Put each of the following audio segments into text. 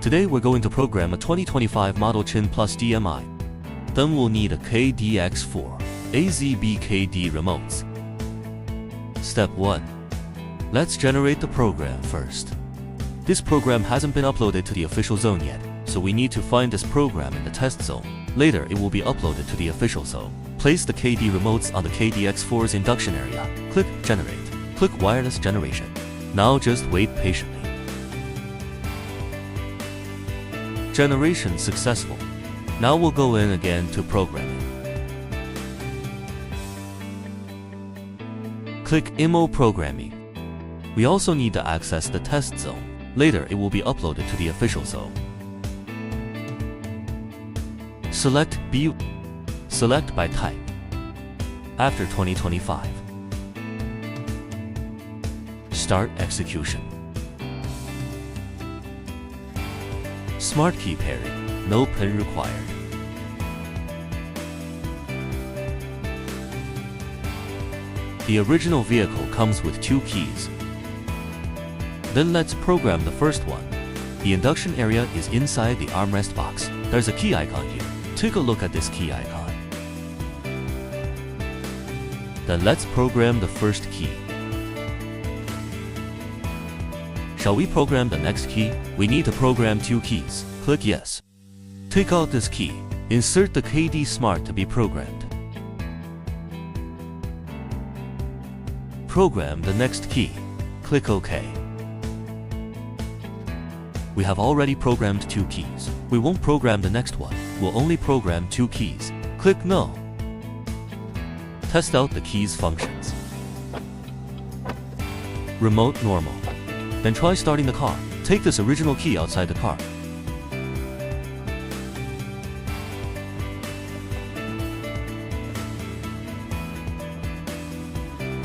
Today we're going to program a 2025 model Qin Plus DMI. Then we'll need a KD-X4, AZBKD remotes. Step 1. Let's generate the program first. This program hasn't been uploaded to the official zone yet, so we need to find this program in the test zone. Later it will be uploaded to the official zone. Place the KD remotes on the KD-X4's induction area. Click Generate. Click Wireless Generation. Now just wait patiently. Generation successful. Now we'll go in again to programming. Click IMO Programming. We also need to access the test zone. Later it will be uploaded to the official zone. Select by type. After 2025. Start execution. Smart key pairing. No pin required. The original vehicle comes with 2 keys. Then let's program the first one. The induction area is inside the armrest box. There's a key icon here. Take a look at this key icon. Then let's program the first key. Shall we program the next key? We need to program 2 keys. Click Yes. Take out this key. Insert the KD Smart to be programmed. Program the next key. Click OK. We have already programmed 2 keys. We won't program the next one. We'll only program 2 keys. Click No. Test out the keys' functions. Remote normal. Then try starting the car. Take this original key outside the car.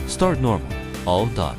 Start normal. All done.